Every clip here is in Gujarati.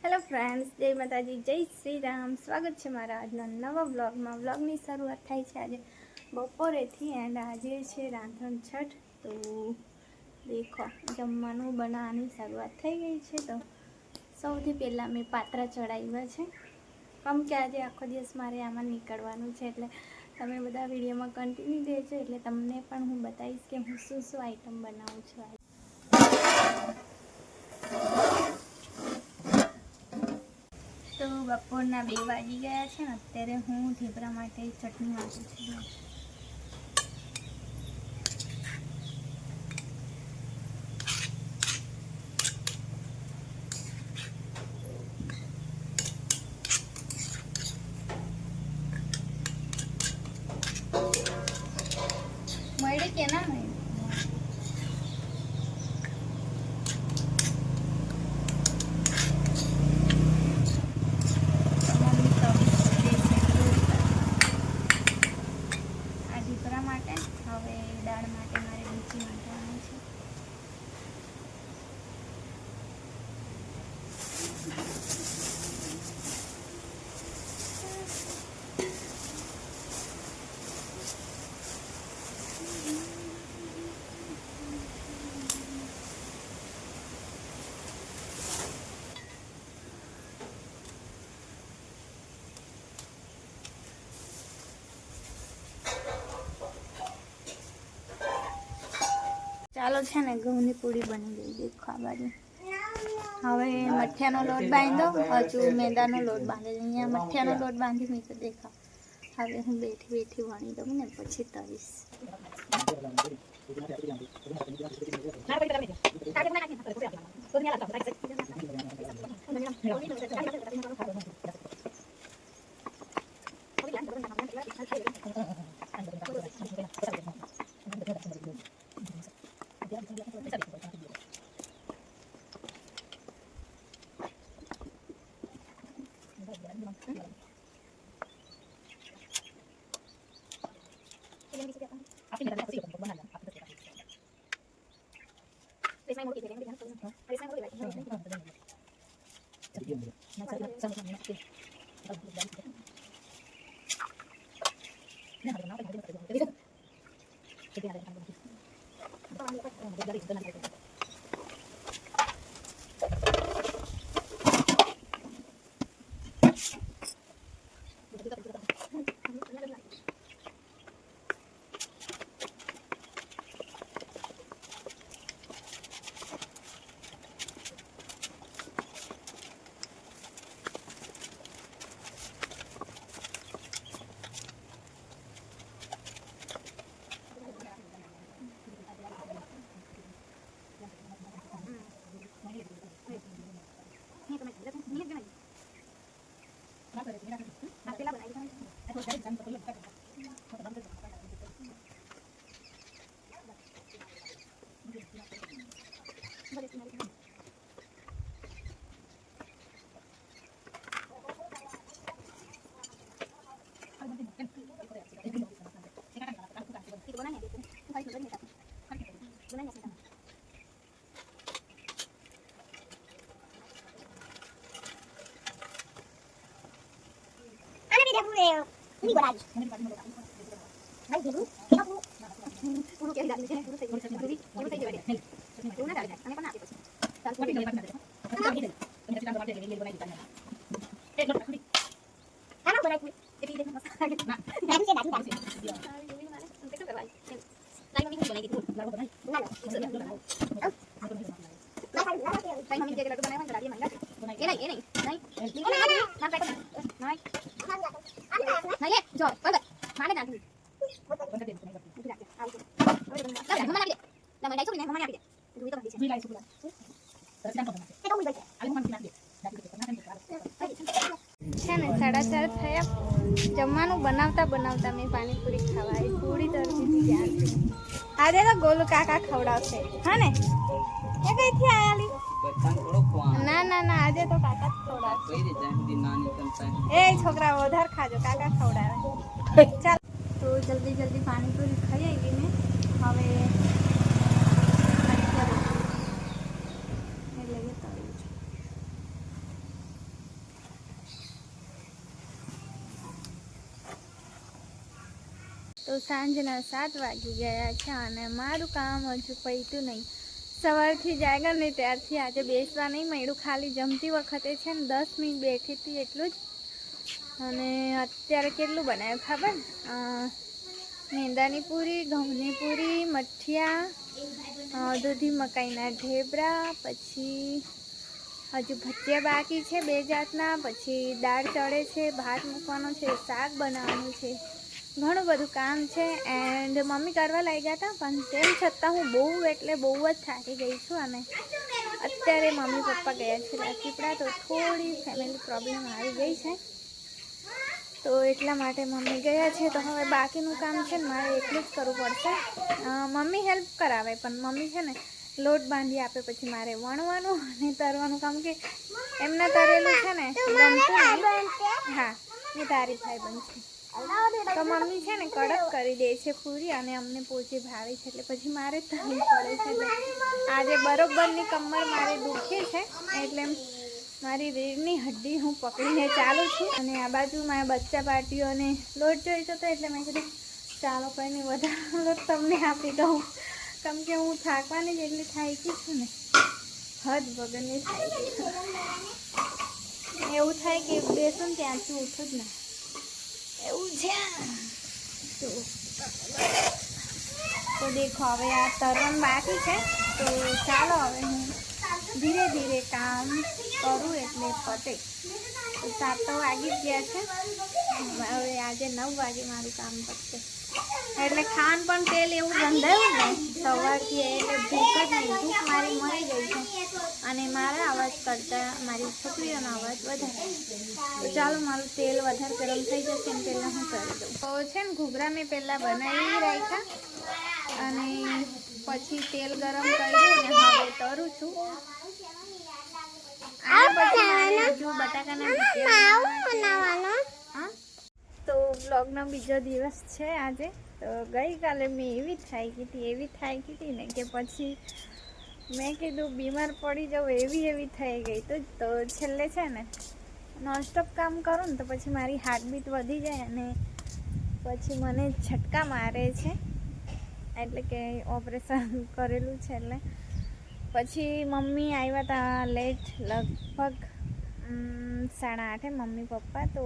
हेलो फ्रेंड्स, जय माताजी, जय श्री राम। स्वागत है मारा आजना नवा व्लॉग में। व्लॉगनी शुरुआत थाय छे आज बपोरेथी एंड आज है रांधण छठ। तो देखो जमवानुं बनाववानी शुरुआत थई गई है। तो सौथी पहला मैं पात्रा चढ़ाव्या छे, केम के आज आखो दिवस मारे आमां निकळवानुं छे। एटले तमे बधा विडियोमां कन्टिन्यू रहेजो, एटले तमने पण हुं बतावीश के हुं शुं शुं आइटम बनावुं छुं। तो बपोरना 2 वागी गया है। अत्यारे हूँ ढेबरा माटे चटनी वाटूं छुं। मळे के ना मळे हवे दाळ माटे मारे लीची नाखवानी छे। चालो छे ने घऊनी पूरी बनी गई। देखो आ बाजू हवे मठियानो लोट बांधो, हजू मैदानो लोट बांधे। अहींया मठियानो लोट बांधी मी तो देखा। हवे हूँ बेठी बेठी वणी दऊं ने पछी तळीश। Ini gua lagi. Baik dulu. Kita dulu. Udah kayak dari sini, udah saya jadi. Udah saya jadi. Udah ada. Ini apa nanti? Satu lagi dapat ada. Kita gitu. Kita kita dapat lagi gua lagi tanya. Lo tak. Karena gua lagi. Jadi dia masak. Nah, tadi saya datang dari sini. Ini mana? Nanti kan lagi. Lagi minggu gua lagi gitu. Lalu apa? Mana? Saya mami jadi lagu mana yang tadi mana? Ini. Naik. Sampai ke naik. Nah ya, jom, banget. Mana nanti? Banget deh, tidak. Ayo. Dah, mana lagi? Dah, mana itu ini? Mana lagi? Itu itu habis. Beli lagi sebulan. Terus kan kau. Kita mau beli. Ayo mana nanti? Dah, kita pernah kan berkarat. છે ને 4:30 થયા। જમવાનું બનાવતા બનાવતા મેં પાણીપુરી ખાવા આવી। પૂરી તરતી ત્યારથી આજે તો ગોલુ કાકા ખવડાવશે, હા ને? એ કઈથી આયાલી? ના ના ના, આજે તો કાકા જ ખવડાવશે। એ છોકરા વધારે ખાજો, કાકા ખવડાવે। ચાલ તો જલ્દી જલ્દી પાણીપુરી ખાઈ આવી ને હવે એટલે કે તળું છું। તો સાંજના 7 વાગી ગયા છે અને મારું કામ હજુ પત્યું નહીં. સવારથી જાગ્યા ને ત્યારથી આજે બેસવા નહીં મળ્યું. ખાલી જમતી વખતે છે ને 10 મિનિટ બેઠી હતી એટલું જ. અને અત્યારે કેટલું બનાવ્યું ખબર? મેંદાની પૂરી, ઘઉંની પૂરી, મઠિયા, દૂધી મકાઈના ઢેબરા, પછી હજુ ભજીયા બાકી છે 2 જાતના, પછી દાળ ચડે છે, ભાત મૂકવાનો છે, શાક બનાવવાનું છે, ઘણું બધું કામ છે. એન્ડ મમ્મી કરવા લાગ્યા હતા પણ તેમ છતાં હું બહુ એટલે બહુ જ થાકી ગઈ છું. અને અત્યારે મમ્મી પપ્પા ગયા છે રાજપીપળા, તો થોડી ફેમિલી પ્રોબ્લેમ આવી ગઈ છે, તો એટલા માટે મમ્મી ગયા છે. તો હવે બાકીનું કામ છે ને મારે એકલું જ કરવું પડશે. મમ્મી હેલ્પ કરાવે પણ મમ્મી છે ને લોટ બાંધી આપે, પછી મારે વણવાનું અને તરવાનું કામ, કે એમના તરેલું છે ને ગમતું નહીં. હા, એ તારી ભાઈ બનશે. તો મમ્મી છે ને કડક કરી દે છે પૂરી, અને અમને પોચી ભાવે છે એટલે પછી મારે તરવી પડે છે. એટલે આજે બરોબરની કમર મારે દુખે છે, એટલે મારી રીઢની હડ્ડી હું પકડીને ચાલું છું. અને આ બાજુ મારા બચ્ચા પાર્ટીઓને લોટ જોઈતો હતો, એટલે મેં કીધું ચાલો કંઈ નહીં, વધારે લોટ તમને આપી દઉં, કેમ કે હું થાકવાની જ એટલી થાકી છું ને, હદ વગરની થાકી છું. એવું થાય કે બેસું ત્યાંથી ઉઠું જ ના, એવું છે. તો દેખો હવે આ તરવાનું બાકી છે, તો ચાલો હવે હું ધીરે ધીરે કામ કરું એટલે પતે. તો 7 તો વાગી જ ગયા છે, હવે આજે 9 વાગે મારું કામ પતશે. એટલે ખાન પણ તેલ એવું ગંધાયું ને સવારથી, એટલે ભૂખ જ નહીં, ભૂખ મારી મરી ગઈ છે. અને મારા અવાજ કરતાં મારી છોકરીઓનો અવાજ વધારે. તો ચાલો મારું તેલ વધારે ગરમ થઈ જશે ને પહેલાં હું કરી દઉં. તો છે ને ઘૂઘરા મેં પહેલાં બનાવી રાખ્યા, અને પછી તેલ ગરમ કર્યું અને હવે તરું છું. હજુ બટાકાના ભજીયા. તો બ્લોગનો બીજો દિવસ છે આજે. તો ગઈકાલે મેં એવી થાકી હતી ને કે પછી મેં કીધું બીમાર પડી જાઉં, એવી થઈ ગઈ. તો છેલ્લે છે ને નોનસ્ટોપ કામ કરું ને તો પછી મારી હાર્ટબીટ વધી જાય અને પછી મને ઝટકા મારે છે, એટલે કે ઓપરેશન કરેલું છે. એટલે પછી મમ્મી આવ્યા હતા લેટ, લગભગ 8:30 મમ્મી પપ્પા. તો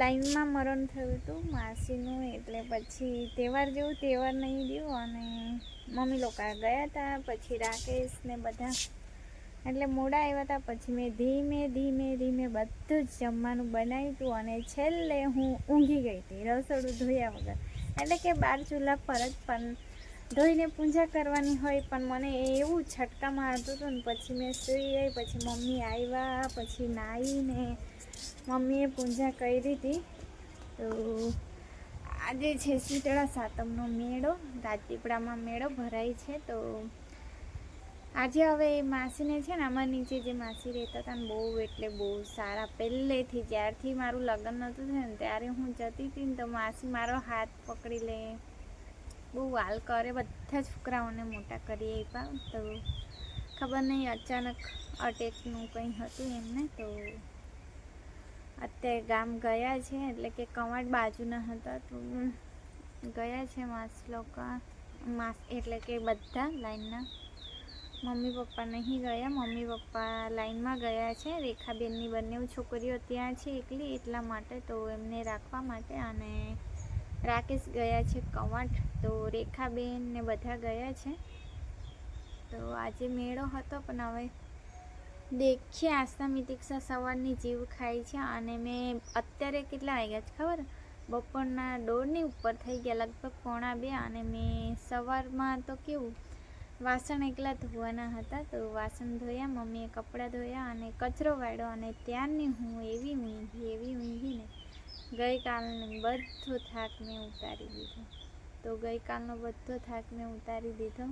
લાઈનમાં મરણ થયું હતું માસીનું, એટલે પછી તહેવાર જેવું તહેવાર નહીં રહ્યું. અને મમ્મી લોકો ગયા હતા, પછી રાકેશ ને બધા એટલે મોડા આવ્યા હતા. પછી મેં ધીમે બધું જ જમવાનું બનાવ્યું હતું, અને છેલ્લે હું ઊંઘી ગઈ હતી રસોડું ધોયા વગર. એટલે કે 12 ચૂલા પર જ પણ ધોઈને પૂજા કરવાની હોય, પણ મને એવું છટકા મારતું હતું ને પછી મેં સૂઈ ગઈ. પછી મમ્મી આવ્યા, પછી નાહીને મમ્મીએ પૂજા કરી હતી. તો આજે છે શીતળા સાતમનો મેળો, રાજપીપળામાં મેળો ભરાય છે. તો આજે હવે માસીને છે ને આમાં નીચે જે માસી રહેતા હતા ને બહુ એટલે બહુ સારા, પહેલેથી જ્યારથી મારું લગ્ન નહોતું થયું ને ત્યારે હું જતી હતી ને તો માસી મારો હાથ પકડી લે, બહુ વાલ કરે, બધા છોકરાઓને મોટા કરી આપ્યા. તો ખબર નહીં અચાનક અટેકનું કંઈ હતું એમને. તો અત્યારે ગામ ગયા છે, એટલે કે કવાડ બાજુના હતા, તો ગયા છે માસી લોકો, એટલે કે બધા લાઈનના. મમ્મી પપ્પા નહીં ગયા, મમ્મી પપ્પા લાઈનમાં ગયા છે. રેખાબેનની બંને છોકરીઓ ત્યાં છે એકલી, એટલા માટે, તો એમને રાખવા માટે. અને રાકેશ ગયા છે કવાંટ, તો રેખાબેન ને બધા ગયા છે. તો આજે મેળો હતો, પણ હવે દેખીએ. આસ્થા મિતિક્ષા સવારની જીવ ખાય છે. અને મેં અત્યારે કેટલા વાગ્યા છે ખબર? બપોરના 1:30 ઉપર થઈ ગયા, લગભગ 1:45. અને મેં સવારમાં તો કેવું વાસણ એકલા ધોવાના હતા, તો વાસણ ધોયા, મમ્મીએ કપડાં ધોયા અને કચરો વાળ્યો. અને ત્યારની હું એવી ઊંઘી ને ગઈકાલનો બધો થાક મેં ઉતારી દીધો. તો ગઈકાલનો બધો થાક મેં ઉતારી દીધો.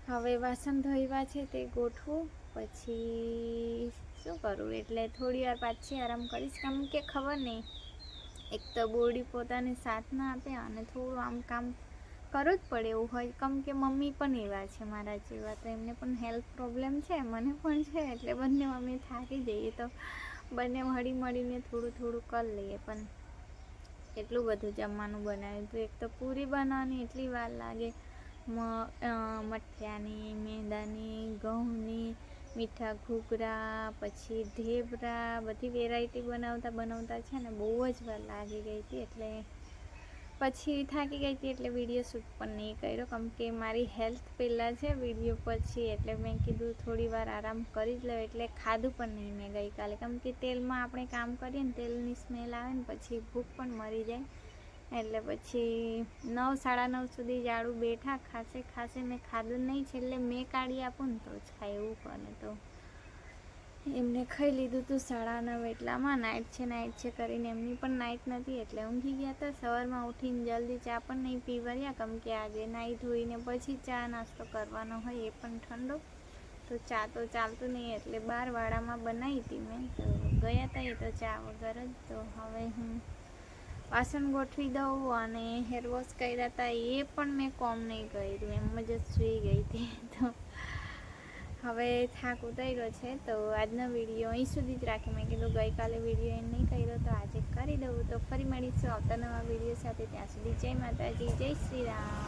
હવે વાસણ ધોઈવા છે તે ગોઠવું, પછી શું કરું, એટલે થોડી વાર પાછી આરામ કરીશ. કેમ કે ખબર નહીં, એક તો બોડી પોતાને સાથ ના આપે, અને થોડું આમ કામ કરવું જ પડે એવું હોય. કેમ કે મમ્મી પણ એવા છે મારા જેવા, તો એમને પણ હેલ્થ પ્રોબ્લેમ છે, મને પણ છે, એટલે બંને મમ્મી થાકી જઈએ તો બંને મળીને થોડું કરી લઈએ. પણ કેટલું બધું જમવાનું બનાવ્યું હતું. એક તો પૂરી બનાવવાની એટલી વાર લાગે, મઠિયાની, મેંદાની, ઘઉંની, મીઠા ઘૂઘરા, પછી ઢેબરા, બધી વેરાયટી બનાવતા છે ને બહુ જ વાર લાગી ગઈ હતી. એટલે પછી થાકી ગઈ હતી એટલે વિડીયો શૂટ પણ નહીં કર્યો, કેમ કે મારી હેલ્થ પહેલાં છે વિડીયો પછી. એટલે મેં કીધું થોડી વાર આરામ કરી જ લઉં. એટલે ખાધું પણ નહીં મેં ગઈકાલે, કેમ કે તેલમાં આપણે કામ કરીએ ને તેલની સ્મેલ આવે ને પછી ભૂખ પણ મરી જાય. એટલે પછી 9 સાડા 9 સુધી જાડું બેઠા ખાસે મેં ખાધું નહીં. છેલ્લે મેં કાઢી આપું ને તો જ ખાય એવું કરે, તો એમને ખાઈ લીધું હતું 9:30 એટલામાં. નાઇટ છે કરીને એમની પણ નાઇટ નથી એટલે ઊંઘી ગયા હતા. સવારમાં ઉઠીને જલ્દી ચા પણ નહીં પીવર્યા, કેમ કે આજે નાહી ધોઈને પછી ચા નાસ્તો કરવાનો હોય, એ પણ ઠંડો. તો ચા તો ચાલતું નહીં એટલે 12 વાડામાં બનાવી હતી મેં, તો ગયા હતા એ તો ચા વગર જ. તો હવે હું વાસણ ગોઠવી દઉં અને હેર વોશ કર્યા હતા એ પણ મેં કોમ નહીં કર્યું, એમ જ સૂઈ ગઈ હતી. તો હવે થાક ઉતર્યો છે તો આજનો વિડીયો અહીં સુધી જ રાખી. મેં કીધું ગઈકાલે વિડીયો એમ નહીં કર્યો તો આજે કરી દઉં. તો ફરી મળીશું આવતા નવા વિડીયો સાથે. ત્યાં સુધી જય માતાજી, જય શ્રી રામ.